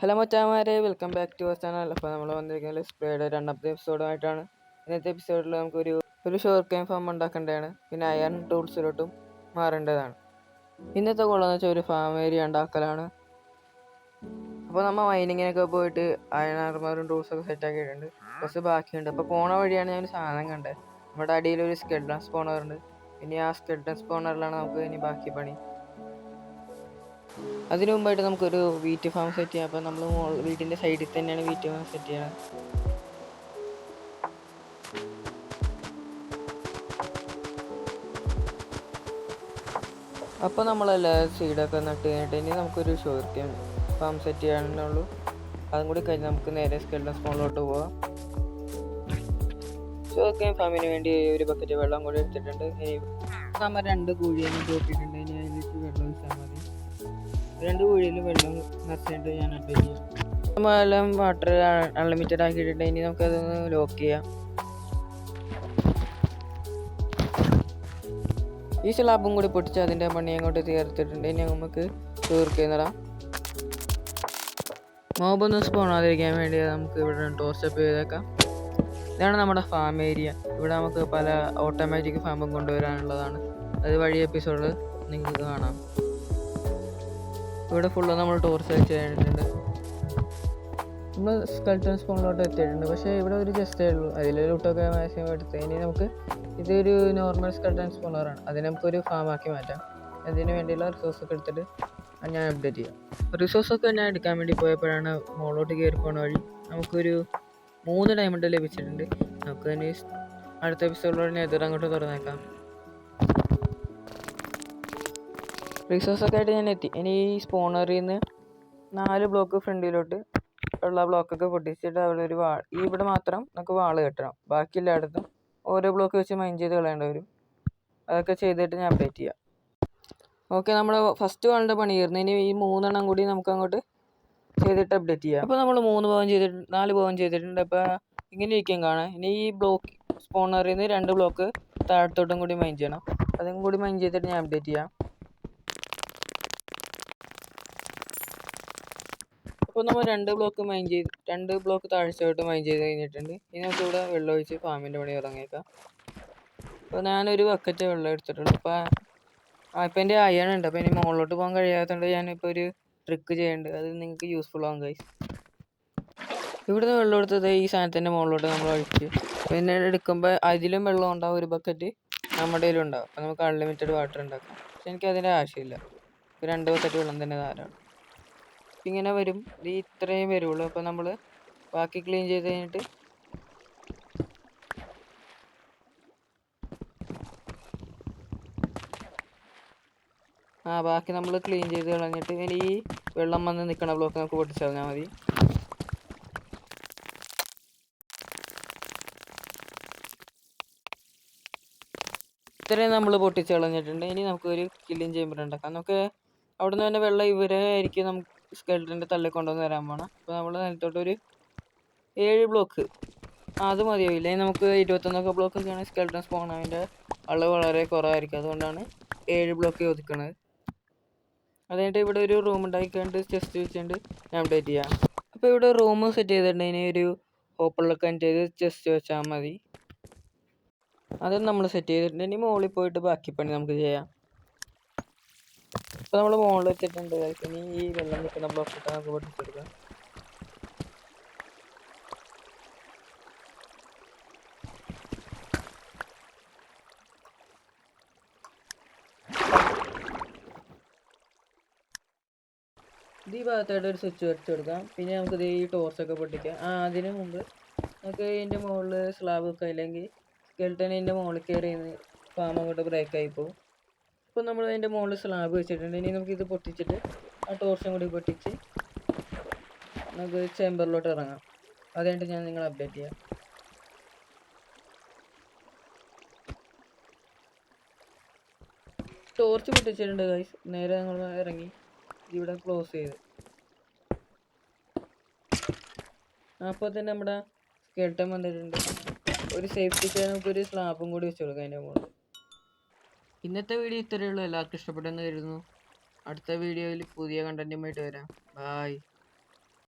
Hello മച്ചാമാരെ, welcome back to our channel. അപ്പോൾ നമ്മൾ വന്നിരിക്കുന്ന ഡിസ്പ്ലേയുടെ രണ്ടാമത്തെ എപ്പിസോഡുമായിട്ടാണ്. ഇന്നത്തെ എപ്പിസോഡിൽ നമുക്കൊരു ഷോർട്ട് ഗെയിം ഫാം ഉണ്ടാക്കേണ്ടതാണ്. പിന്നെ അയൺ ടൂൾസിലോട്ടും മാറേണ്ടതാണ്. ഇന്നത്തെ ഗോളെന്ന് വെച്ചാൽ ഒരു ഫാം ഏരിയ ഉണ്ടാക്കലാണ്. അപ്പോൾ നമ്മൾ മൈനിങ്ങിനൊക്കെ പോയിട്ട് അയൺ ആർമറും ടൂൾസൊക്കെ സെറ്റ് ആക്കിയിട്ടുണ്ട്. കുറച്ച് ബാക്കിയുണ്ട്. അപ്പോൾ പോണ വഴിയാണ് ഞാൻ ഒരു സാധനം കണ്ടത്. നമ്മുടെ അടിയിലൊരു സ്കെൽട്ടൺ സ്പോണറുണ്ട്. ഇനി ആ സ്കെൽട്ടൺ സ്പോണറിലാണ് നമുക്ക് ഇനി ബാക്കി പണി. അതിനു മുമ്പായിട്ട് നമുക്കൊരു വീറ്റ് ഫാം സെറ്റ് ചെയ്യാം. അപ്പോൾ നമ്മൾ വീട്ടിൻ്റെ സൈഡിൽ തന്നെയാണ് വീറ്റ് ഫാം സെറ്റ് ചെയ്യണത്. അപ്പോൾ നമ്മളെല്ലാ സീഡൊക്കെ നട്ട് കഴിഞ്ഞിട്ട് ഇനി നമുക്കൊരു ഷുഗർ ഫാം സെറ്റ് ചെയ്യാനുള്ളൂ. അതും കൂടി കഴിഞ്ഞ് നമുക്ക് നേരെ സ്കെൽട്ടൺ സ്പോണിലോട്ട് പോവാം. ഷുഗർ ഫാമിന് വേണ്ടി ഒരു ബക്കറ്റ് വെള്ളം കൂടി എടുത്തിട്ടുണ്ട്. ഇനി നമ്മൾ 2 കുഴിയൊന്നും കൂട്ടിയിട്ടുണ്ട്. ഇനി അതിലേക്ക് വെള്ളം ഒഴിച്ചാൽ മതി. 2 കുഴിയിലും വെള്ളം നിറച്ചിട്ട് ഞാൻ അപ്ഡേറ്റ് ചെയ്യാം. നമ്മളെല്ലാം വാട്ടർ അൺലിമിറ്റഡ് ആക്കിയിട്ടുണ്ട്. ഇനി നമുക്കതൊന്ന് ലോക്ക് ചെയ്യാം. ഈ സ്ലാബും കൂടി പൊട്ടിച്ച് അതിൻ്റെ പണി അങ്ങോട്ട് തീർത്തിട്ടുണ്ട്. ഇനി നമുക്ക് തീർക്കുന്നിടാം. മോബൊന്നും സ്പോണാതിരിക്കാൻ വേണ്ടി നമുക്ക് ഇവിടെ ടോർച്ചപ്പ് ചെയ്തേക്കാം. ഇതാണ് നമ്മുടെ ഫാം ഏരിയ. ഇവിടെ നമുക്ക് പല ഓട്ടോമാറ്റിക് ഫാമും കൊണ്ടുവരാനുള്ളതാണ്. അത് വഴി എപ്പിസോഡിൽ നിങ്ങൾക്ക് കാണാം. ഇവിടെ ഫുള്ള് നമ്മൾ ടോർച്ച് വെച്ച് കഴിഞ്ഞിട്ടുണ്ട്. നമ്മൾ സ്കെൽട്ടൺ സ്പോണിലോട്ട് എത്തിയിട്ടുണ്ട്. പക്ഷേ ഇവിടെ ഒരു ജസ്റ്റേ ഉള്ളൂ. അതിലൊട്ടൊക്കെ മാക്സിമം എടുത്ത് ഇനി നമുക്ക് ഇതൊരു നോർമൽ സ്കെൽട്ടൺ സ്പോണറാണ്. അതിനെ നമുക്കൊരു ഫാമാക്കി മാറ്റാം. അതിന് വേണ്ടിയുള്ള റിസോഴ്സൊക്കെ എടുത്തിട്ട് ഞാൻ അപ്ഡേറ്റ് ചെയ്യാം. റിസോഴ്സൊക്കെ ഞാൻ എടുക്കാൻ വേണ്ടി പോയപ്പോഴാണ് മുകളിലോട്ട് കയറി പോണ വഴി നമുക്കൊരു 3 ഡയമണ്ട് ലഭിച്ചിട്ടുണ്ട്. നമുക്ക് ഇനി അടുത്ത എപ്പിസോഡിലൂടെ നെതർ അങ്ങോട്ട് തുറന്നേക്കാം. റിസോഴ്സൊക്കെ ആയിട്ട് ഞാൻ എത്തി. ഇനി ഈ സ്പോണറിൽ നിന്ന് 4 ബ്ലോക്ക് ഫ്രണ്ടിലോട്ട് ഉള്ള ബ്ലോക്കൊക്കെ പൊട്ടിച്ചിട്ട് അവിടെ ഒരു ഇവിടെ മാത്രം നമുക്ക് വാള് കെട്ടണം. ബാക്കി എല്ലായിടത്തും ഓരോ ബ്ലോക്ക് വെച്ച് മൈൻ ചെയ്ത് കളയേണ്ടി വരും. അതൊക്കെ ചെയ്തിട്ട് ഞാൻ അപ്ഡേറ്റ് ചെയ്യാം. ഓക്കെ, നമ്മുടെ ഫസ്റ്റ് വാളിൻ്റെ പണി തീർന്നു. ഇനി ഈ 3 എണ്ണം കൂടി നമുക്ക് അങ്ങോട്ട് ചെയ്തിട്ട് അപ്ഡേറ്റ് ചെയ്യാം. അപ്പോൾ നമ്മൾ 4 ഭാഗം ചെയ്തിട്ടുണ്ട്. അപ്പോൾ ഇങ്ങനെ ഇരിക്കും കാണാൻ. ഇനി ഈ ബ്ലോക്ക് സ്പോണറിൽ നിന്ന് 2 ബ്ലോക്ക് താഴത്തോട്ടും കൂടി മൈൻ ചെയ്യണം. അതും കൂടി മൈൻ ചെയ്തിട്ട് ഞാൻ അപ്ഡേറ്റ് ചെയ്യാം. അപ്പോൾ നമ്മൾ 2 ബ്ലോക്ക് താഴ്ചയോട്ട് മൈൻ ചെയ്ത് കഴിഞ്ഞിട്ടുണ്ട്. ഇനി നമുക്ക് ഇവിടെ വെള്ളം ഒഴിച്ച് ഫാമിൻ്റെ പണി ഇറങ്ങിയേക്കാം. അപ്പോൾ ഞാനൊരു ബക്കറ്റ് വെള്ളം എടുത്തിട്ടുണ്ട്. ഇപ്പം എൻ്റെ അയൺ ഉണ്ട്. അപ്പോൾ ഇനി മുകളിലോട്ട് പോകാൻ കഴിയാത്തതുകൊണ്ട് ഞാനിപ്പോൾ ഒരു ട്രിക്ക് ചെയ്യുന്നുണ്ട്. അത് നിങ്ങൾക്ക് യൂസ്ഫുൾ ആകും ഗൈസ്. ഇവിടുന്ന് വെള്ളം എടുത്തത് ഈ സാധനത്തിൻ്റെ മുകളിലോട്ട് നമ്മൾ ഒഴിച്ച് പിന്നെ എടുക്കുമ്പോൾ അതിലും വെള്ളം ഉണ്ടാവും. ഒരു ബക്കറ്റ് നമ്മുടെ കയ്യിലും ഉണ്ടാവും. അപ്പോൾ നമുക്ക് അൺലിമിറ്റഡ് വാട്ടർ ഉണ്ടാക്കാം. പക്ഷെ എനിക്ക് അതിൻ്റെ ആവശ്യമില്ല. 2 ബക്കറ്റ് വെള്ളം തന്നെ ധാരാളം. ഇങ്ങനെ വരും. ഇത്രയും വരുള്ളൂ. അപ്പോൾ നമ്മൾ ബാക്കി ക്ലീൻ ചെയ്ത് കഴിഞ്ഞിട്ട് ബാക്കി നമ്മൾ ക്ലീൻ ചെയ്ത് കളഞ്ഞിട്ട് ഇനി ഈ വെള്ളം വന്ന് നിൽക്കണ ബ്ലോക്ക് നമുക്ക് പൊട്ടിച്ച് കളഞ്ഞാൽ മതി. ഇത്രയും നമ്മൾ പൊട്ടിച്ച് കളഞ്ഞിട്ടുണ്ട്. ഇനി നമുക്കൊരു കില്ലിങ് ചേമ്പർ ഉണ്ടാക്കാം. നമുക്ക് അവിടെ നിന്ന് തന്നെ വെള്ളം ഇവരെ ആയിരിക്കും നമുക്ക് സ്കെൽട്ടൻ്റെ തള്ളി കൊണ്ടുവന്ന് വരാൻ പോകണം. അപ്പോൾ നമ്മൾ നിലത്തോട്ടൊരു 7 ബ്ലോക്ക് അത് മതിയാവില്ല. നമുക്ക് 21 ബ്ലോക്കൊക്കെയാണ് സ്കെൽട്ടൺ സ്പോൺ. അതിൻ്റെ അളവ് വളരെ കുറവായിരിക്കും. അതുകൊണ്ടാണ് 7 ബ്ലോക്ക് ഒതുക്കണത്. അത് കഴിഞ്ഞിട്ട് ഇവിടെ ഒരു റൂം ഉണ്ടാക്കിക്കൊണ്ട് ചെസ്റ്റ് വെച്ചുകൊണ്ട് ഞാൻ അപ്ഡേറ്റ് ചെയ്യാം. അപ്പോൾ ഇവിടെ റൂം സെറ്റ് ചെയ്തിട്ടുണ്ട്. ഇനി ഒരു ഓപ്പണിലൊക്കെ ചെയ്ത് ചെസ്റ്റ് വെച്ചാൽ മതി. അതും നമ്മൾ സെറ്റ് ചെയ്തിട്ടുണ്ട്. ഇനി മുകളിൽ പോയിട്ട് ബാക്കി പണി നമുക്ക് ചെയ്യാം. ഇപ്പോൾ നമ്മൾ മുകളിൽ വെച്ചിട്ടുണ്ട്. ഇനി ഈ വെള്ളം നിൽക്കുന്ന ബ്ലോക്കൊക്കെ നമുക്ക് പൊട്ടിച്ചെടുക്കാം. ഈ ഭാഗത്തായിട്ട് ഒരു സ്വിച്ച് വെച്ച് കൊടുക്കാം. പിന്നെ നമുക്കിത് ഈ ടോർച്ചൊക്കെ പൊട്ടിക്കാം. അതിന് മുമ്പ് നമുക്ക് ഇതിൻ്റെ മുകളിൽ സ്ലാബ് ഒക്കെ അല്ലെങ്കിൽ സ്കെൽട്ടൻ ഇതിൻ്റെ മുകളിൽ കയറി ഫാം അങ്ങോട്ട് ബ്രേക്കായി പോകും. ഇപ്പോൾ നമ്മൾ അതിൻ്റെ മുകളിൽ സ്ലാബ് വെച്ചിട്ടുണ്ട്. ഇനി നമുക്കിത് പൊട്ടിച്ചിട്ട് ആ ടോർച്ചും കൂടി പൊട്ടിച്ച് നമുക്ക് ചേമ്പറിലോട്ട് ഇറങ്ങാം. അതുകഴിഞ്ഞിട്ട് ഞാൻ നിങ്ങളെ അപ്ഡേറ്റ് ചെയ്യാം. ടോർച്ച് പൊട്ടിച്ചിട്ടുണ്ട് ഗൈസ്. നേരെ നമ്മൾ ഇറങ്ങി ഇവിടെ ക്ലോസ് ചെയ്ത് അപ്പോൾ തന്നെ നമ്മുടെ സ്കെൽട്ടൻ വന്നിട്ടുണ്ട്. ഒരു സേഫ്റ്റിക്ക് നമുക്കൊരു സ്ലാബും കൂടി വെച്ച് കൊടുക്കാം അതിൻ്റെ മുകളിൽ. ഇന്നത്തെ വീഡിയോ ഇത്രയേ ഉള്ളൂ. എല്ലാവർക്കും ഇഷ്ടപ്പെട്ടെന്ന് കരുതുന്നു. അടുത്ത വീഡിയോയിൽ പുതിയ കണ്ടന്റുമായിട്ട് വരാം. ബായ്.